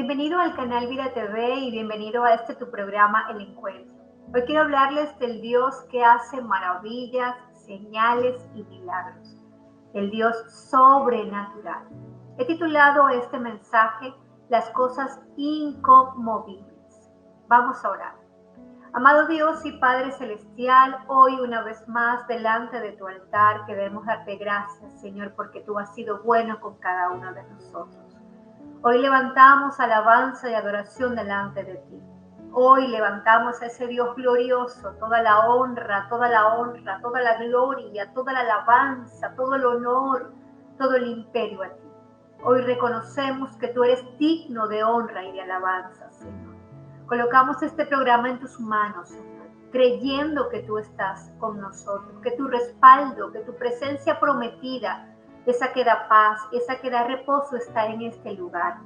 Bienvenido al canal Vida TV y bienvenido a tu programa El Encuentro. Hoy quiero hablarles del Dios que hace maravillas, señales y milagros. El Dios sobrenatural. He titulado este mensaje Las cosas inconmovibles. Vamos a orar. Amado Dios y Padre Celestial, hoy una vez más delante de tu altar queremos darte gracias, Señor, porque tú has sido bueno con cada uno de nosotros. Hoy levantamos alabanza y adoración delante de ti. Hoy levantamos a ese Dios glorioso, toda la honra, toda la gloria, toda la alabanza, todo el honor, todo el imperio a ti. Hoy reconocemos que tú eres digno de honra y de alabanza, Señor. Colocamos este programa en tus manos, Señor, creyendo que tú estás con nosotros, que tu respaldo, que tu presencia prometida, esa que da paz, esa que da reposo está en este lugar.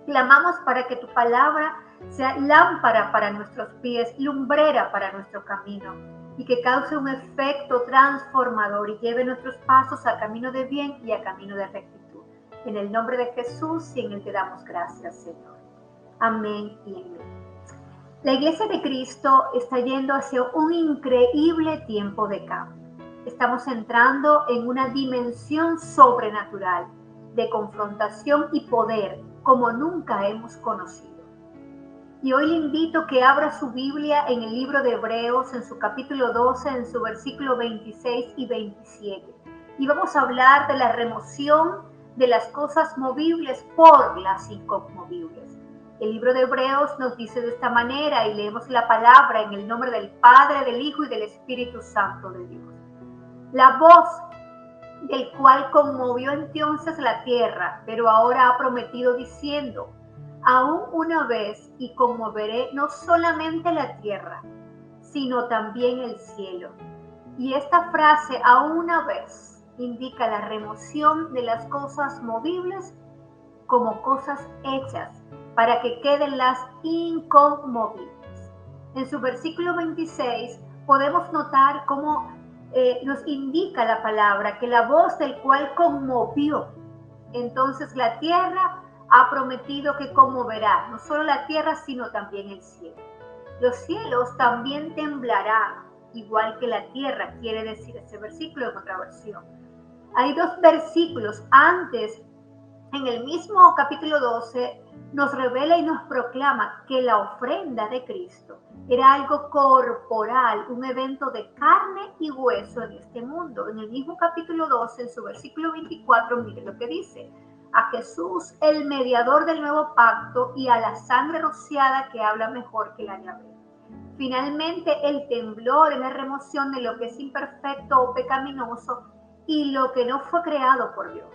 Clamamos para que tu palabra sea lámpara para nuestros pies, lumbrera para nuestro camino y que cause un efecto transformador y lleve nuestros pasos a camino de bien y a camino de rectitud. En el nombre de Jesús y en el que damos gracias, Señor. Amén y amén. La Iglesia de Cristo está yendo hacia un increíble tiempo de cambio. Estamos entrando en una dimensión sobrenatural de confrontación y poder como nunca hemos conocido. Y hoy le invito a que abra su Biblia en el libro de Hebreos, en su capítulo 12, en su versículo 26 y 27. Y vamos a hablar de la remoción de las cosas movibles por las inconmovibles. El libro de Hebreos nos dice de esta manera, y leemos la palabra en el nombre del Padre, del Hijo y del Espíritu Santo de Dios. La voz del cual conmovió entonces la tierra, pero ahora ha prometido diciendo, aún una vez y conmoveré no solamente la tierra, sino también el cielo. Y esta frase, aún una vez, indica la remoción de las cosas movibles como cosas hechas para que queden las inconmovibles. En su versículo 26 podemos notar cómo nos indica la palabra que la voz del cual conmovió. Entonces la tierra ha prometido que conmoverá, no solo la tierra, sino también el cielo. Los cielos también temblarán, igual que la tierra, quiere decir ese versículo en otra versión. Hay dos versículos antes, en el mismo capítulo 12, nos revela y nos proclama que la ofrenda de Cristo era algo corporal, un evento de carne y hueso en este mundo. En el mismo capítulo 12, en su versículo 24, mire lo que dice. A Jesús, el mediador del nuevo pacto, y a la sangre rociada que habla mejor que la de Abel. Finalmente, el temblor es la remoción de lo que es imperfecto o pecaminoso y lo que no fue creado por Dios.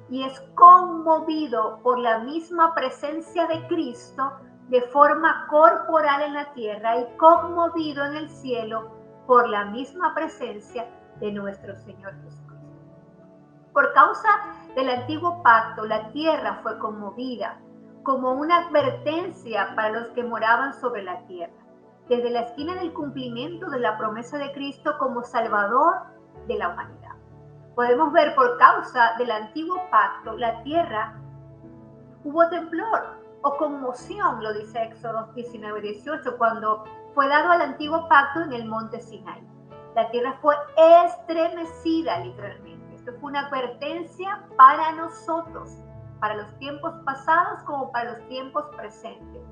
Y es conmovido por la misma presencia de Cristo de forma corporal en la tierra y conmovido en el cielo por la misma presencia de nuestro Señor Jesucristo. Por causa del antiguo pacto, la tierra fue conmovida como una advertencia para los que moraban sobre la tierra, desde la esquina del cumplimiento de la promesa de Cristo como Salvador de la humanidad. Podemos ver por causa del antiguo pacto, la tierra hubo temblor o conmoción, lo dice Éxodo 19:18, cuando fue dado al antiguo pacto en el monte Sinai. La tierra fue estremecida literalmente. Esto fue una advertencia para nosotros, para los tiempos pasados como para los tiempos presentes.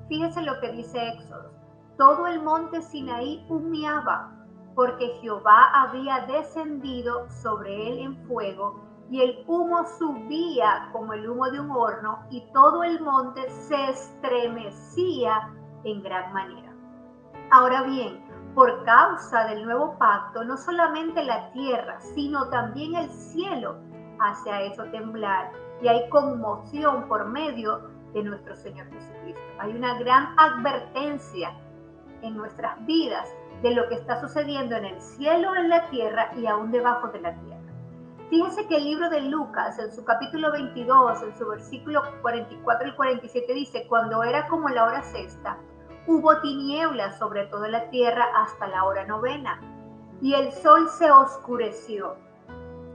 Fíjese lo que dice Éxodo. Todo el monte Sinaí humeaba, porque Jehová había descendido sobre él en fuego, y el humo subía como el humo de un horno, y todo el monte se estremecía en gran manera. Ahora bien, por causa del nuevo pacto, no solamente la tierra, sino también el cielo hace a eso temblar, y hay conmoción por medio de nuestro Señor Jesucristo. Hay una gran advertencia en nuestras vidas de lo que está sucediendo en el cielo, en la tierra y aún debajo de la tierra. Fíjese que el libro de Lucas, en su capítulo 22, en su versículo 44 y 47, dice, cuando era como la hora sexta, hubo tinieblas sobre toda la tierra hasta la hora novena, y el sol se oscureció,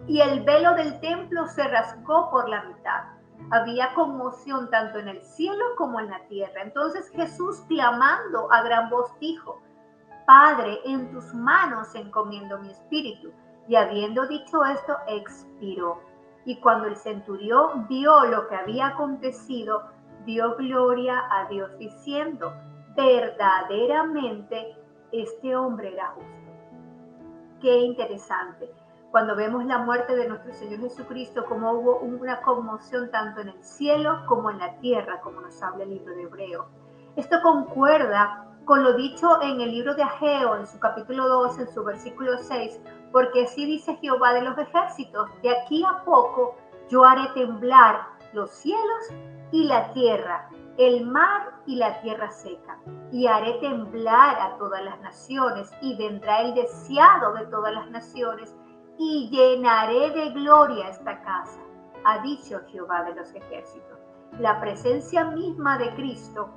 y el velo del templo se rasgó por la mitad, Había conmoción tanto en el cielo como en la tierra. Entonces Jesús, clamando a gran voz, dijo: Padre, en tus manos encomiendo mi espíritu. Y habiendo dicho esto, expiró. Y cuando el centurión vio lo que había acontecido, dio gloria a Dios, diciendo: verdaderamente este hombre era justo. Qué interesante. Cuando vemos la muerte de nuestro Señor Jesucristo, como hubo una conmoción tanto en el cielo como en la tierra, como nos habla el libro de Hebreo. Esto concuerda con lo dicho en el libro de Ageo, en su capítulo 2, en su versículo 6, porque así dice Jehová de los ejércitos: de aquí a poco yo haré temblar los cielos y la tierra, el mar y la tierra seca, y haré temblar a todas las naciones, y vendrá el deseado de todas las naciones, y llenaré de gloria esta casa, ha dicho Jehová de los ejércitos. La presencia misma de Cristo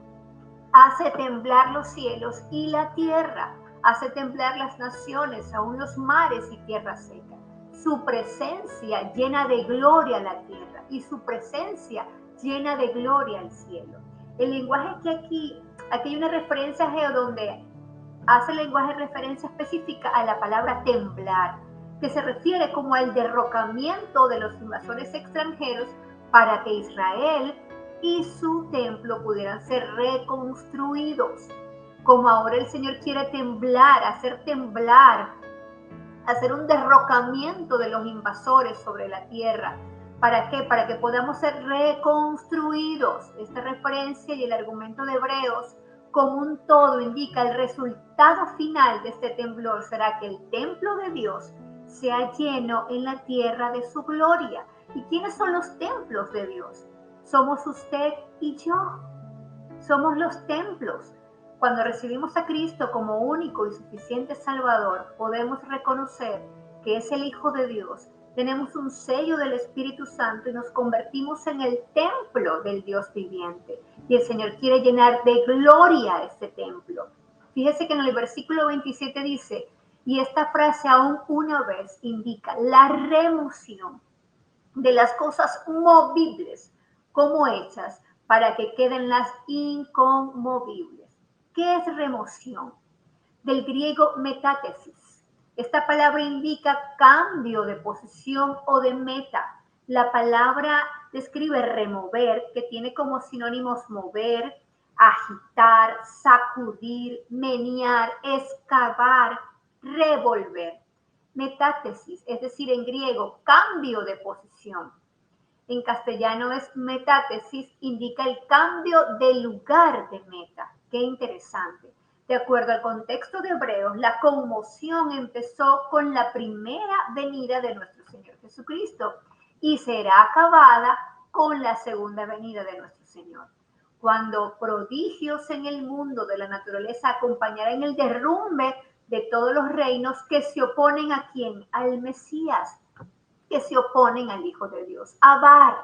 hace temblar los cielos y la tierra, hace temblar las naciones, aún los mares y tierra seca. Su presencia llena de gloria la tierra, y su presencia llena de gloria al cielo. El lenguaje que aquí hay una referencia a Ageo donde hace el lenguaje referencia específica a la palabra temblar, que se refiere como al derrocamiento de los invasores extranjeros para que Israel y su templo pudieran ser reconstruidos. Como ahora el Señor quiere temblar, hacer un derrocamiento de los invasores sobre la tierra. ¿Para qué? Para que podamos ser reconstruidos. Esta referencia y el argumento de Hebreos como un todo indica el resultado final de este temblor será que el templo de Dios sea lleno en la tierra de su gloria. ¿Y quiénes son los templos de Dios? Somos usted y yo. Somos los templos. Cuando recibimos a Cristo como único y suficiente Salvador, podemos reconocer que es el Hijo de Dios. Tenemos un sello del Espíritu Santo y nos convertimos en el templo del Dios viviente. Y el Señor quiere llenar de gloria este templo. Fíjese que en el versículo 27 dice, y esta frase aún una vez indica la remoción de las cosas movibles como hechas para que queden las inconmovibles. ¿Qué es remoción? Del griego metátesis. Esta palabra indica cambio de posición o de meta. La palabra describe remover, que tiene como sinónimos mover, agitar, sacudir, menear, excavar, revolver. Metátesis, es decir, en griego, cambio de posición. En castellano es metátesis, indica el cambio de lugar de meta. Qué interesante. De acuerdo al contexto de Hebreos, la conmoción empezó con la primera venida de nuestro Señor Jesucristo y será acabada con la segunda venida de nuestro Señor. Cuando prodigios en el mundo de la naturaleza acompañarán el derrumbe de todos los reinos que se oponen a quién, al Mesías, que se oponen al Hijo de Dios. Abar,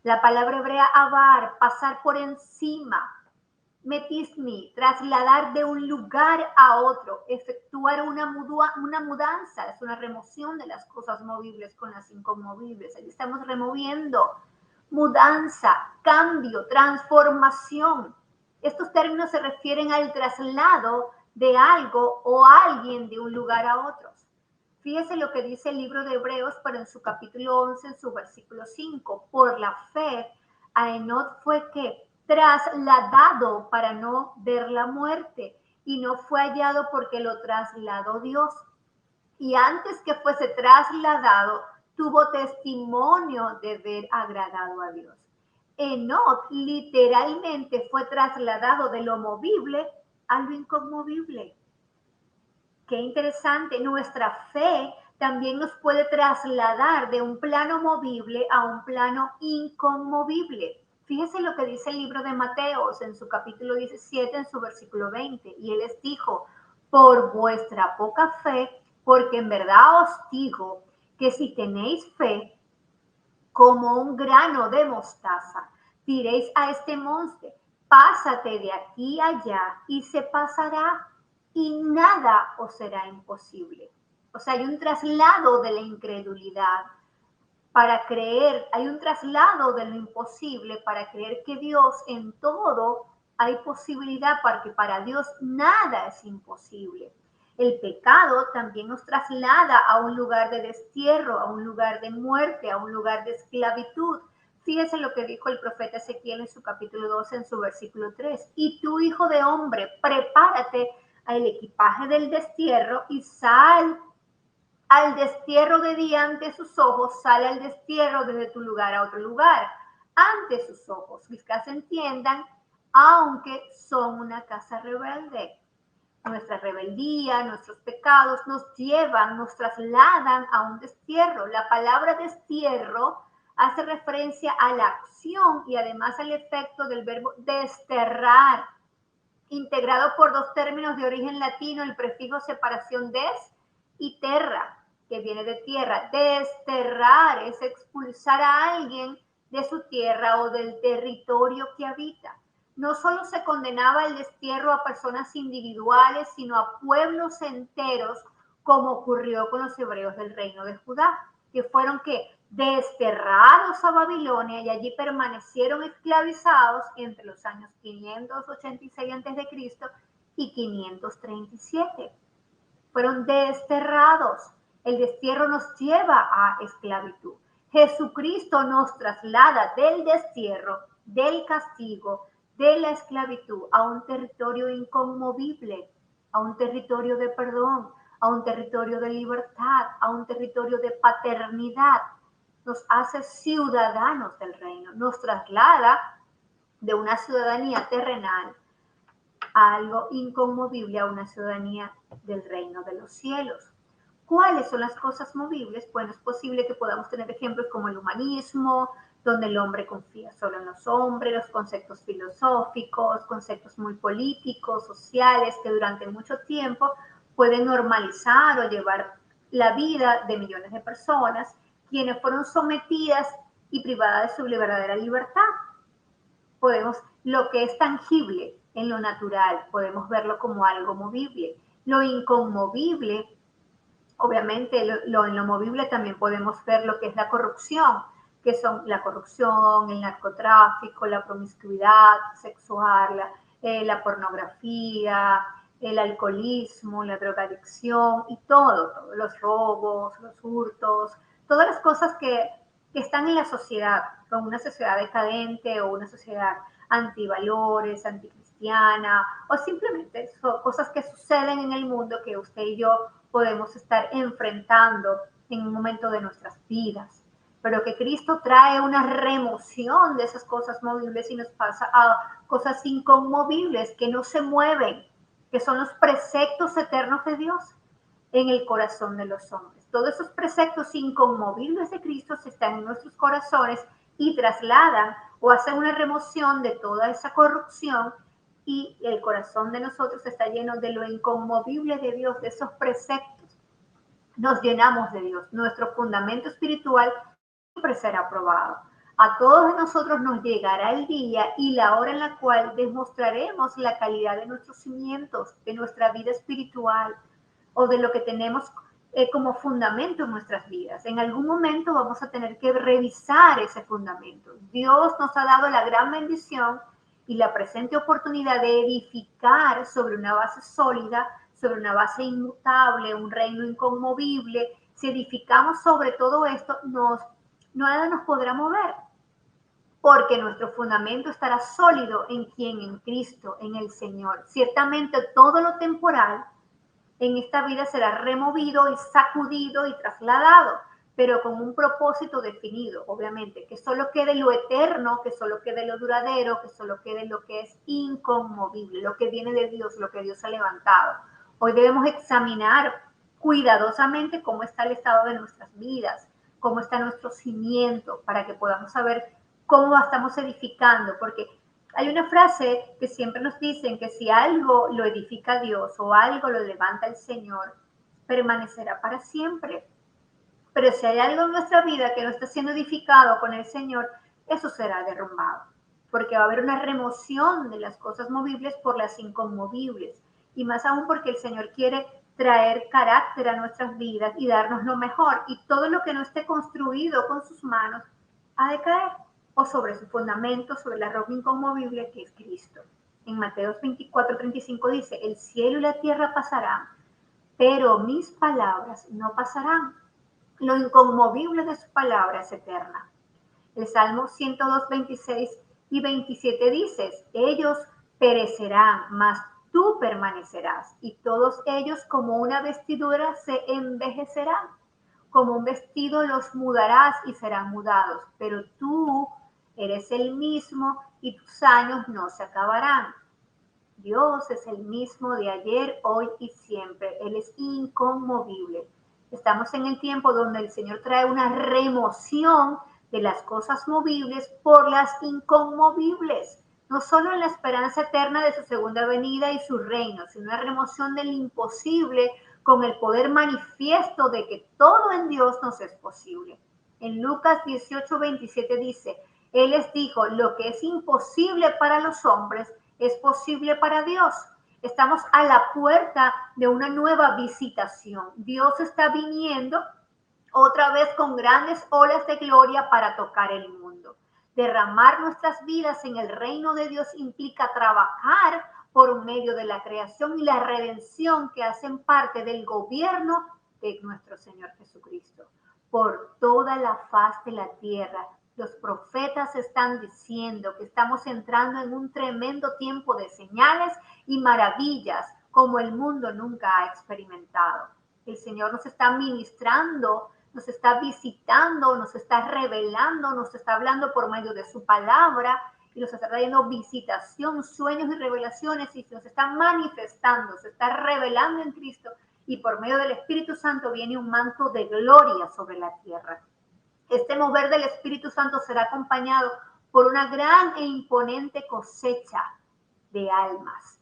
la palabra hebrea abar, pasar por encima. Metismi, trasladar de un lugar a otro, efectuar una mudanza, es una remoción de las cosas movibles con las inconmovibles. Aquí estamos removiendo. Mudanza, cambio, transformación. Estos términos se refieren al traslado de algo o alguien de un lugar a otro. Fíjese lo que dice el libro de Hebreos, pero en su capítulo 11, en su versículo 5. Por la fe, a Enoc fue que trasladado para no ver la muerte, y no fue hallado porque lo trasladó Dios. Y antes que fuese trasladado, tuvo testimonio de ver agradado a Dios. Enoc literalmente fue trasladado de lo movible a lo inconmovible. Qué interesante, nuestra fe también nos puede trasladar de un plano movible a un plano inconmovible. Fíjese lo que dice el libro de Mateos en su capítulo 17, en su versículo 20. Y él les dijo, por vuestra poca fe, porque en verdad os digo que si tenéis fe como un grano de mostaza, diréis a este monte, pásate de aquí allá y se pasará, y nada os será imposible. O sea, hay un traslado de la incredulidad para creer, hay un traslado de lo imposible para creer que Dios en todo hay posibilidad, porque para Dios nada es imposible. El pecado también nos traslada a un lugar de destierro, a un lugar de muerte, a un lugar de esclavitud. Fíjese lo que dijo el profeta Ezequiel en su capítulo 12, en su versículo 3. Y tú, hijo de hombre, prepárate al equipaje del destierro y sal al destierro de día ante sus ojos, sale al destierro desde tu lugar a otro lugar, ante sus ojos. Quizás entiendan, aunque son una casa rebelde. Nuestra rebeldía, nuestros pecados nos llevan, nos trasladan a un destierro. La palabra destierro hace referencia a la acción y además al efecto del verbo desterrar, integrado por dos términos de origen latino, el prefijo separación des y terra, que viene de tierra. Desterrar es expulsar a alguien de su tierra o del territorio que habita. No solo se condenaba el destierro a personas individuales, sino a pueblos enteros, como ocurrió con los hebreos del reino de Judá, que fueron que desterrados a Babilonia y allí permanecieron esclavizados entre los años 586 a.C. y 537. Fueron desterrados. El destierro nos lleva a esclavitud. Jesucristo nos traslada del destierro, del castigo, de la esclavitud a un territorio inconmovible, a un territorio de perdón, a un territorio de libertad, a un territorio de paternidad. Nos hace ciudadanos del reino, nos traslada de una ciudadanía terrenal a algo inconmovible, a una ciudadanía del reino de los cielos. ¿Cuáles son las cosas movibles? Bueno, es posible que podamos tener ejemplos como el humanismo, donde el hombre confía solo en los hombres, los conceptos filosóficos, conceptos muy políticos, sociales, que durante mucho tiempo pueden normalizar o llevar la vida de millones de personas, quienes fueron sometidas y privadas de su verdadera libertad. Podemos, lo que es tangible en lo natural, podemos verlo como algo movible. Lo inconmovible, obviamente, en lo movible también podemos ver lo que es la corrupción, que son la corrupción, el narcotráfico, la promiscuidad sexual, la pornografía, el alcoholismo, la drogadicción y todos los robos, los hurtos, todas las cosas que están en la sociedad, como una sociedad decadente o una sociedad antivalores, anticristiana, o simplemente son cosas que suceden en el mundo que usted y yo podemos estar enfrentando en un momento de nuestras vidas. Pero que Cristo trae una remoción de esas cosas movibles y nos pasa a cosas inconmovibles que no se mueven, que son los preceptos eternos de Dios en el corazón de los hombres. Todos esos preceptos inconmovibles de Cristo están en nuestros corazones y trasladan o hacen una remoción de toda esa corrupción, y el corazón de nosotros está lleno de lo inconmovible de Dios, de esos preceptos. Nos llenamos de Dios. Nuestro fundamento espiritual siempre será probado. A todos nosotros nos llegará el día y la hora en la cual demostraremos la calidad de nuestros cimientos, de nuestra vida espiritual o de lo que tenemos como fundamento en nuestras vidas. En algún momento vamos a tener que revisar ese fundamento. Dios nos ha dado la gran bendición y la presente oportunidad de edificar sobre una base sólida, sobre una base inmutable, un reino inconmovible. Si edificamos sobre todo esto, nada nos podrá mover, porque nuestro fundamento estará sólido en quién, en Cristo, en el Señor. Ciertamente todo lo temporal en esta vida será removido y sacudido y trasladado, pero con un propósito definido, obviamente, que solo quede lo eterno, que solo quede lo duradero, que solo quede lo que es inconmovible, lo que viene de Dios, lo que Dios ha levantado. Hoy debemos examinar cuidadosamente cómo está el estado de nuestras vidas, cómo está nuestro cimiento, para que podamos saber cómo estamos edificando, porque hay una frase que siempre nos dicen que si algo lo edifica Dios o algo lo levanta el Señor, permanecerá para siempre. Pero si hay algo en nuestra vida que no está siendo edificado con el Señor, eso será derrumbado, porque va a haber una remoción de las cosas movibles por las inconmovibles, y más aún porque el Señor quiere traer carácter a nuestras vidas y darnos lo mejor. Y todo lo que no esté construido con sus manos ha de caer, o sobre su fundamento, sobre la roca inconmovible que es Cristo. En Mateo 24:35 dice, el cielo y la tierra pasarán, pero mis palabras no pasarán. Lo inconmovible de su palabra es eterna. El Salmo 102, 26 y 27 dice, ellos perecerán, mas tú permanecerás, y todos ellos como una vestidura se envejecerán. Como un vestido los mudarás y serán mudados, pero tú eres el mismo y tus años no se acabarán. Dios es el mismo de ayer, hoy y siempre. Él es inconmovible. Estamos en el tiempo donde el Señor trae una remoción de las cosas movibles por las inconmovibles. No solo en la esperanza eterna de su segunda venida y su reino, sino una remoción del imposible con el poder manifiesto de que todo en Dios nos es posible. En Lucas 18:27 dice, Él les dijo, lo que es imposible para los hombres es posible para Dios. Estamos a la puerta de una nueva visitación. Dios está viniendo otra vez con grandes olas de gloria para tocar el mundo. Derramar nuestras vidas en el reino de Dios implica trabajar por medio de la creación y la redención que hacen parte del gobierno de nuestro Señor Jesucristo. Por toda la faz de la tierra, los profetas están diciendo que estamos entrando en un tremendo tiempo de señales y maravillas como el mundo nunca ha experimentado. El Señor nos está ministrando, nos está visitando, nos está revelando, nos está hablando por medio de su palabra y nos está trayendo visitación, sueños y revelaciones y nos está manifestando, se está revelando en Cristo y por medio del Espíritu Santo viene un manto de gloria sobre la tierra. Este mover del Espíritu Santo será acompañado por una gran e imponente cosecha de almas,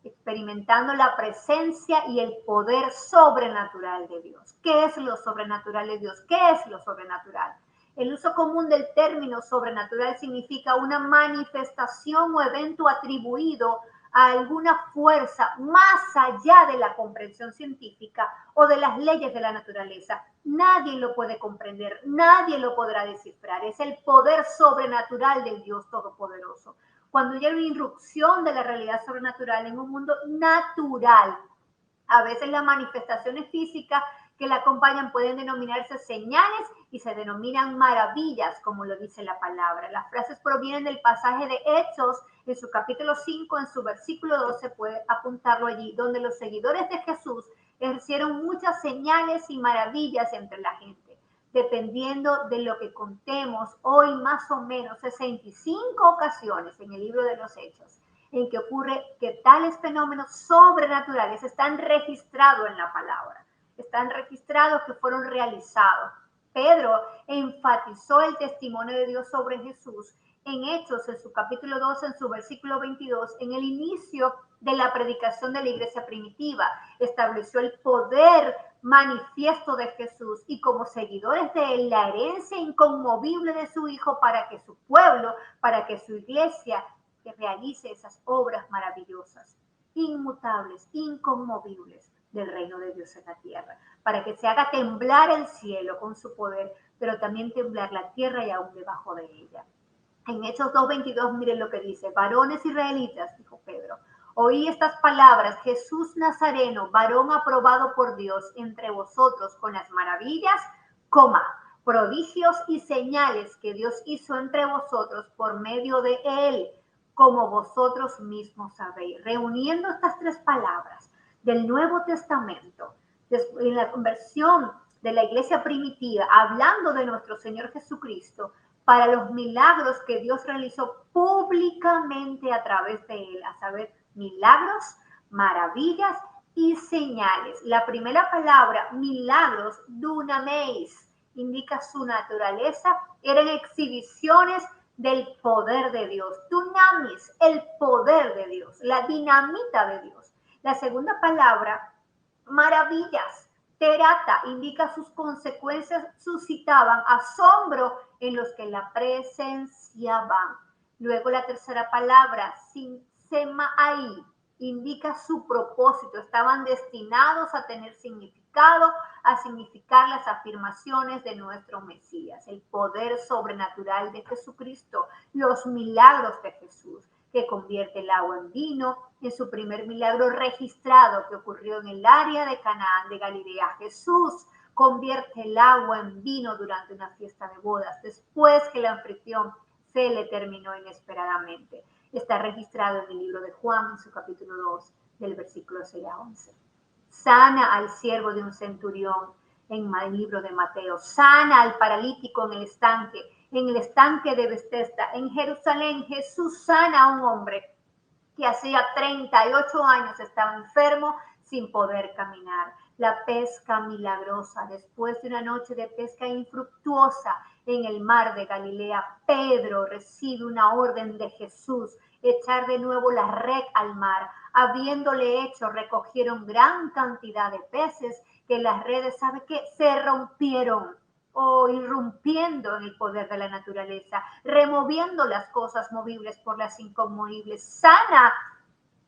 experimentando la presencia y el poder sobrenatural de Dios. ¿Qué es lo sobrenatural de Dios? ¿Qué es lo sobrenatural? El uso común del término sobrenatural significa una manifestación o evento atribuido a alguna fuerza más allá de la comprensión científica o de las leyes de la naturaleza. Nadie lo puede comprender, nadie lo podrá descifrar. Es el poder sobrenatural del Dios Todopoderoso. Cuando hay una irrupción de la realidad sobrenatural en un mundo natural, a veces las manifestaciones físicas que la acompañan pueden denominarse señales y se denominan maravillas, como lo dice la palabra. Las frases provienen del pasaje de Hechos, en su capítulo 5, en su versículo 12, puede apuntarlo allí, donde los seguidores de Jesús ejercieron muchas señales y maravillas entre la gente. Dependiendo de lo que contemos, hoy más o menos 65 ocasiones en el libro de los Hechos, en que ocurre que tales fenómenos sobrenaturales están registrados en la palabra, están registrados que fueron realizados. Pedro enfatizó el testimonio de Dios sobre Jesús en Hechos, en su capítulo 12, en su versículo 22, en el inicio de la predicación de la iglesia primitiva. Estableció el poder manifiesto de Jesús y como seguidores de él, la herencia inconmovible de su Hijo para que su pueblo, para que su iglesia que realice esas obras maravillosas, inmutables, inconmovibles del reino de Dios en la tierra, para que se haga temblar el cielo con su poder, pero también temblar la tierra y aún debajo de ella. En Hechos 2:22, miren lo que dice, varones israelitas, dijo Pedro, oí estas palabras, Jesús Nazareno, varón aprobado por Dios entre vosotros con las maravillas, prodigios y señales que Dios hizo entre vosotros por medio de él, como vosotros mismos sabéis. Reuniendo estas tres palabras del Nuevo Testamento, en la conversión de la iglesia primitiva, hablando de nuestro Señor Jesucristo, para los milagros que Dios realizó públicamente a través de él, a saber, milagros, maravillas y señales. La primera palabra, milagros, dunameis, indica su naturaleza, eran exhibiciones del poder de Dios. Dunamis, el poder de Dios, la dinamita de Dios. La segunda palabra, maravillas, terata, indica sus consecuencias suscitaban asombro en los que la presenciaban. Luego la tercera palabra, semaai, indica su propósito. Estaban destinados a tener significado, a significar las afirmaciones de nuestro Mesías, el poder sobrenatural de Jesucristo, los milagros de Jesús, que convierte el agua en vino, en su primer milagro registrado que ocurrió en el área de Canaán de Galilea. Jesús convierte el agua en vino durante una fiesta de bodas, después que el anfitrión se le terminó inesperadamente. Está registrado en el libro de Juan, en su capítulo 2, del versículo 6 a 11. Sana al siervo de un centurión en el libro de Mateo. Sana al paralítico en el estanque de Betesda. En Jerusalén, Jesús sana a un hombre que hacía 38 años estaba enfermo sin poder caminar. La pesca milagrosa, después de una noche de pesca infructuosa en el mar de Galilea, Pedro recibe una orden de Jesús, echar de nuevo la red al mar. Habiéndole hecho, recogieron gran cantidad de peces que las redes, ¿sabe qué? Se rompieron. O irrumpiendo en el poder de la naturaleza, removiendo las cosas movibles por las inconmovibles. Sana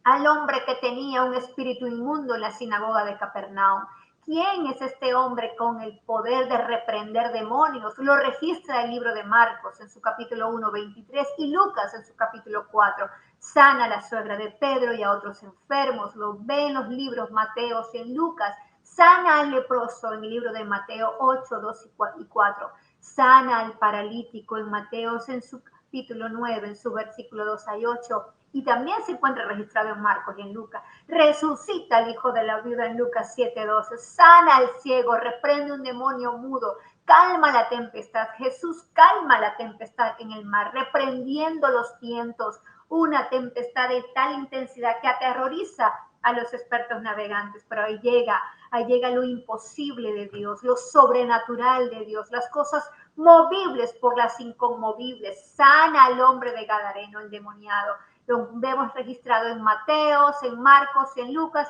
al hombre que tenía un espíritu inmundo en la sinagoga de Capernaum. ¿Quién es este hombre con el poder de reprender demonios? Lo registra el libro de Marcos en su capítulo 1, 23 y Lucas en su capítulo 4. Sana a la suegra de Pedro y a otros enfermos. Lo ve en los libros Mateo y en Lucas. Sana al leproso en el libro de Mateo 8, 2 y 4. Sana al paralítico en Mateo en su capítulo 9, en su versículo 2 y 8. Y también se encuentra registrado en Marcos y en Lucas. Resucita al hijo de la viuda en Lucas 7:12. Sana al ciego, reprende un demonio mudo, calma la tempestad. Jesús calma la tempestad en el mar, reprendiendo los vientos. Una tempestad de tal intensidad que aterroriza a los expertos navegantes, pero ahí llega lo imposible de Dios, lo sobrenatural de Dios, las cosas movibles por las inconmovibles. Sana al hombre de Gadareno endemoniado. Lo vemos registrado en Mateo, en Marcos y en Lucas.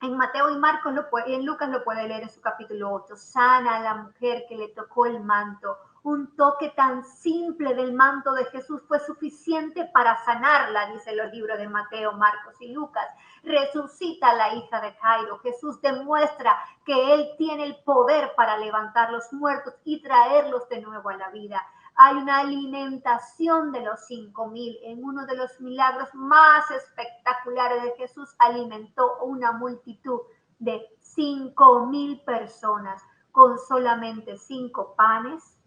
En Mateo y Marcos en Lucas lo puede leer en su capítulo 8. Sana a la mujer que le tocó el manto. Un toque tan simple del manto de Jesús fue suficiente para sanarla, dice los libros de Mateo, Marcos y Lucas. Resucita a la hija de Jairo. Jesús demuestra que Él tiene el poder para levantar los muertos y traerlos de nuevo a la vida. Hay una alimentación de los 5,000. En uno de los milagros más espectaculares de Jesús, alimentó una multitud de 5,000 personas con solamente 5 panes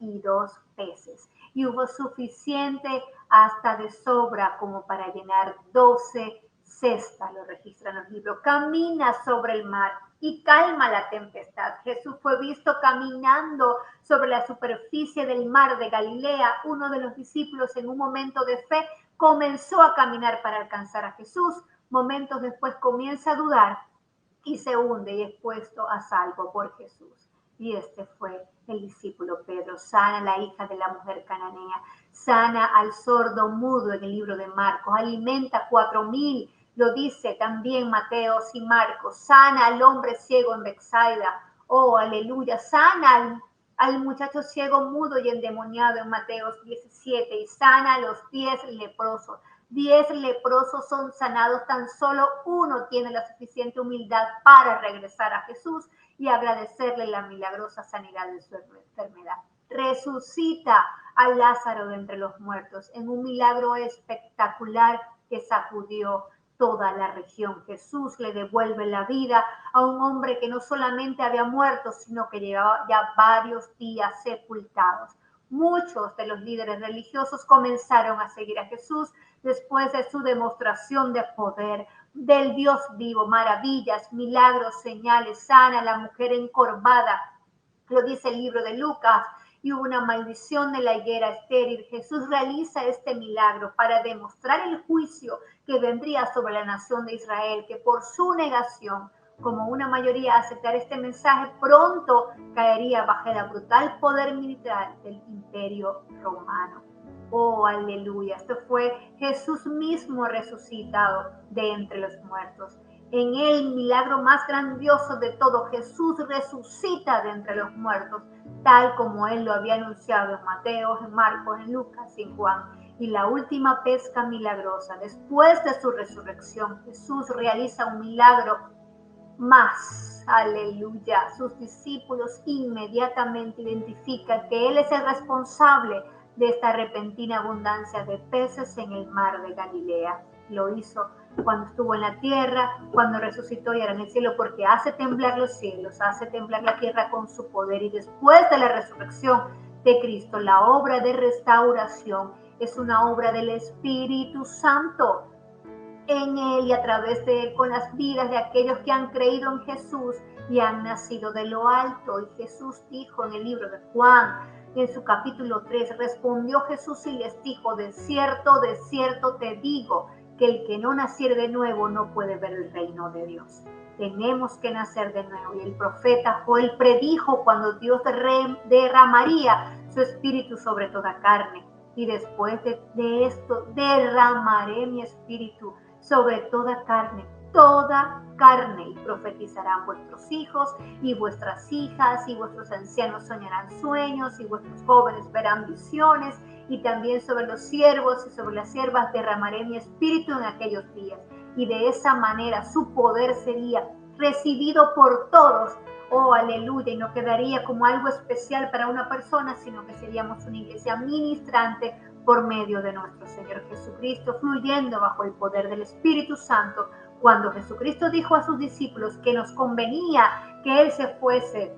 y 2 peces. Y hubo suficiente hasta de sobra como para llenar 12 cestas, lo registran los libros. Camina sobre el mar y calma la tempestad. Jesús fue visto caminando sobre la superficie del mar de Galilea. Uno de los discípulos, en un momento de fe, comenzó a caminar para alcanzar a Jesús. Momentos después comienza a dudar y se hunde y es puesto a salvo por Jesús. Y este fue el discípulo Pedro. Sana a la hija de la mujer cananea, sana al sordo mudo en el libro de Marcos, alimenta 4,000, lo dice también Mateo y Marcos. Sana al hombre ciego en Betsaida, oh aleluya. Sana al muchacho ciego mudo y endemoniado en Mateo 17 y sana a los 10 leprosos. 10 leprosos son sanados, tan solo uno tiene la suficiente humildad para regresar a Jesús y agradecerle la milagrosa sanidad de su enfermedad. Resucita a Lázaro de entre los muertos en un milagro espectacular que sacudió toda la región. Jesús le devuelve la vida a un hombre que no solamente había muerto, sino que llevaba ya varios días sepultados. Muchos de los líderes religiosos comenzaron a seguir a Jesús después de su demostración de poder del Dios vivo, maravillas, milagros, señales. Sana a la mujer encorvada, lo dice el libro de Lucas, y hubo una maldición de la higuera estéril. Jesús realiza este milagro para demostrar el juicio que vendría sobre la nación de Israel, que por su negación, como una mayoría a aceptar este mensaje, pronto caería bajo el brutal poder militar del imperio romano. Oh, aleluya. Esto fue Jesús mismo resucitado de entre los muertos. En el milagro más grandioso de todo, Jesús resucita de entre los muertos, tal como Él lo había anunciado en Mateo, en Marcos, en Lucas y en Juan. y la última pesca milagrosa. Después de su resurrección, Jesús realiza un milagro más. Aleluya. Sus discípulos inmediatamente identifican que Él es el responsable de esta repentina abundancia de peces en el mar de Galilea. Lo hizo cuando estuvo en la tierra, cuando resucitó y ahora en el cielo, porque hace temblar los cielos, hace temblar la tierra con su poder. Y después de la resurrección de Cristo, la obra de restauración es una obra del Espíritu Santo en Él y a través de Él, con las vidas de aquellos que han creído en Jesús y han nacido de lo alto. Y Jesús dijo en el libro de Juan, en su capítulo 3, respondió Jesús y les dijo, de cierto te digo, que el que no naciere de nuevo no puede ver el reino de Dios. Tenemos que nacer de nuevo. Y el profeta Joel predijo cuando Dios derramaría su espíritu sobre toda carne. Y después de esto derramaré mi espíritu sobre toda carne, y profetizarán vuestros hijos y vuestras hijas, y vuestros ancianos soñarán sueños, y vuestros jóvenes verán visiones, y también sobre los siervos y sobre las siervas derramaré mi espíritu en aquellos días. Y de esa manera su poder sería recibido por todos. Oh, aleluya, y no quedaría como algo especial para una persona, sino que seríamos una iglesia ministrante por medio de nuestro Señor Jesucristo, fluyendo bajo el poder del Espíritu Santo. Cuando Jesucristo dijo a sus discípulos que nos convenía que Él se fuese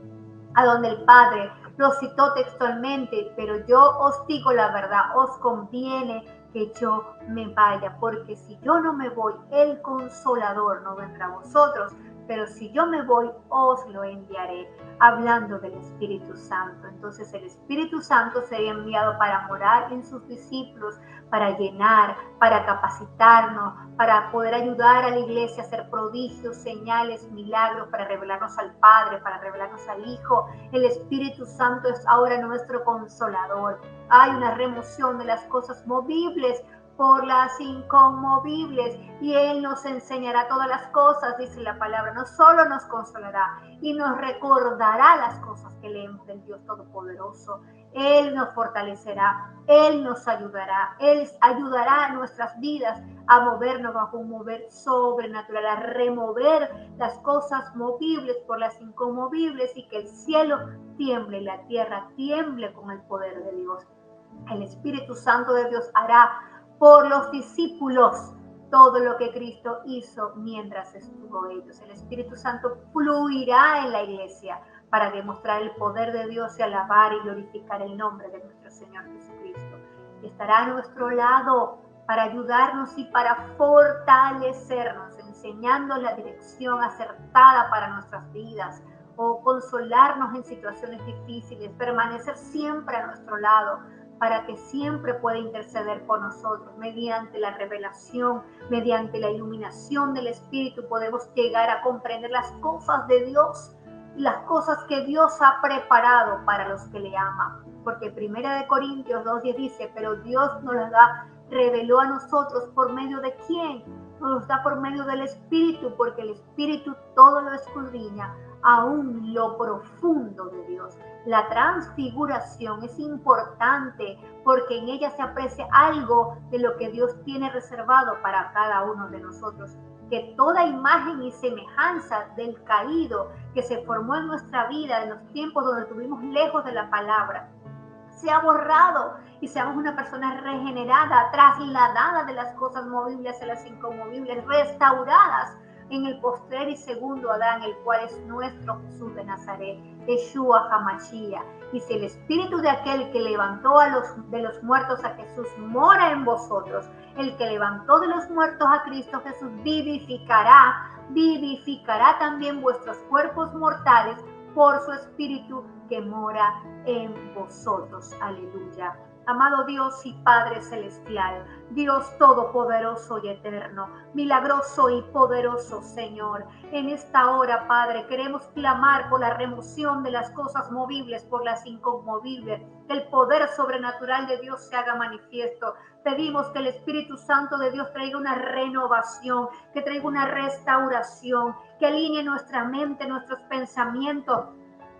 a donde el Padre, lo citó textualmente, pero yo os digo la verdad, os conviene que yo me vaya, porque si yo no me voy, el Consolador no vendrá a vosotros, pero si yo me voy, os lo enviaré, hablando del Espíritu Santo. Entonces el Espíritu Santo sería enviado para morar en sus discípulos, para llenar, para capacitarnos, para poder ayudar a la iglesia a hacer prodigios, señales, milagros, para revelarnos al Padre, para revelarnos al Hijo. El Espíritu Santo es ahora nuestro Consolador. Hay una remoción de las cosas movibles por las inconmovibles, y Él nos enseñará todas las cosas, dice la palabra. No solo nos consolará y nos recordará las cosas que leemos del Dios Todopoderoso. Él nos fortalecerá, Él nos ayudará, Él ayudará a nuestras vidas a movernos bajo un mover sobrenatural, a remover las cosas movibles por las inconmovibles, y que el cielo tiemble y la tierra tiemble con el poder de Dios. El Espíritu Santo de Dios hará por los discípulos todo lo que Cristo hizo mientras estuvo ellos. El Espíritu Santo fluirá en la iglesia para demostrar el poder de Dios y alabar y glorificar el nombre de nuestro Señor Jesucristo. Estará a nuestro lado para ayudarnos y para fortalecernos, enseñando la dirección acertada para nuestras vidas, o consolarnos en situaciones difíciles, permanecer siempre a nuestro lado, para que siempre pueda interceder por nosotros. Mediante la revelación, mediante la iluminación del Espíritu, podemos llegar a comprender las cosas de Dios, las cosas que Dios ha preparado para los que le aman. Porque 1 Corintios 2:10 dice, pero Dios nos las reveló a nosotros por medio de ¿quién? Nos da por medio del Espíritu, porque el Espíritu todo lo escudriña, aún lo profundo de Dios. La transfiguración es importante porque en ella se aprecia algo de lo que Dios tiene reservado para cada uno de nosotros. Que toda imagen y semejanza del caído que se formó en nuestra vida en los tiempos donde estuvimos lejos de la palabra se ha borrado y seamos una persona regenerada, trasladada de las cosas movibles a las inconmovibles, restauradas en el postrer y segundo Adán, el cual es nuestro Jesús de Nazaret, Yeshua HaMashiach. Y si el espíritu de aquel que levantó de los muertos a Jesús mora en vosotros, el que levantó de los muertos a Cristo Jesús vivificará también vuestros cuerpos mortales por su espíritu que mora en vosotros. Aleluya. Amado Dios y Padre Celestial, Dios Todopoderoso y Eterno, milagroso y poderoso Señor, en esta hora, Padre, queremos clamar por la remoción de las cosas movibles por las inconmovibles, que el poder sobrenatural de Dios se haga manifiesto. Pedimos que el Espíritu Santo de Dios traiga una renovación, que traiga una restauración, que alinee nuestra mente, nuestros pensamientos,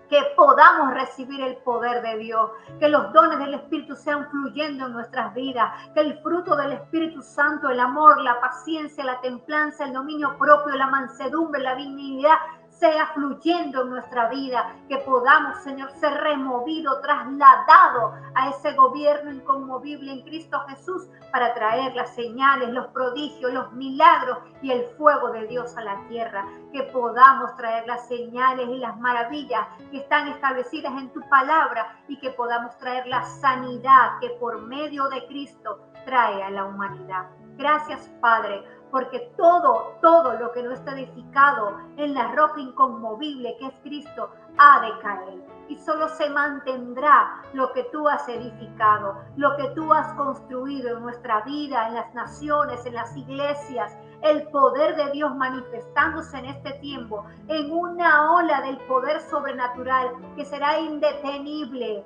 que podamos recibir el poder de Dios, que los dones del Espíritu sean fluyendo en nuestras vidas, que el fruto del Espíritu Santo, el amor, la paciencia, la templanza, el dominio propio, la mansedumbre, la dignidad, sea fluyendo en nuestra vida, que podamos, Señor, ser removido, trasladado a ese gobierno inconmovible en Cristo Jesús para traer las señales, los prodigios, los milagros y el fuego de Dios a la tierra, que podamos traer las señales y las maravillas que están establecidas en tu palabra y que podamos traer la sanidad que por medio de Cristo trae a la humanidad. Gracias, Padre, porque todo lo que no está edificado en la roca inconmovible que es Cristo ha de caer y solo se mantendrá lo que tú has edificado, lo que tú has construido en nuestra vida, en las naciones, en las iglesias, el poder de Dios manifestándose en este tiempo, en una ola del poder sobrenatural que será indetenible,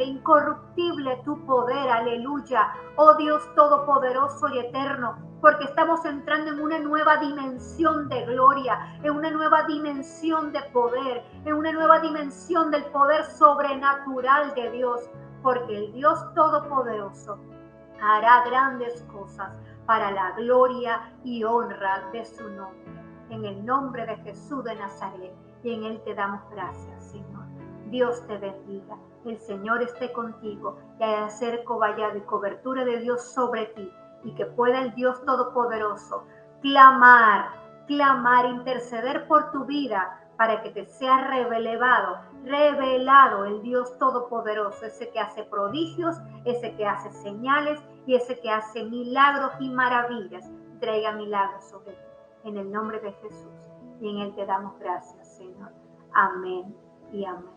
incorruptible tu poder, aleluya. Oh Dios todopoderoso y eterno, porque estamos entrando en una nueva dimensión de gloria, en una nueva dimensión de poder, en una nueva dimensión del poder sobrenatural de Dios, porque el Dios todopoderoso hará grandes cosas para la gloria y honra de su nombre. En el nombre de Jesús de Nazaret, y en Él te damos gracias, Señor. Dios te bendiga, el Señor esté contigo, y haya cerco, vallado y cobertura de Dios sobre ti, y que pueda el Dios Todopoderoso clamar, interceder por tu vida, para que te sea revelado el Dios Todopoderoso, ese que hace prodigios, ese que hace señales y ese que hace milagros y maravillas. Traiga milagros sobre ti, en el nombre de Jesús, y en Él te damos gracias, Señor. Amén y amén.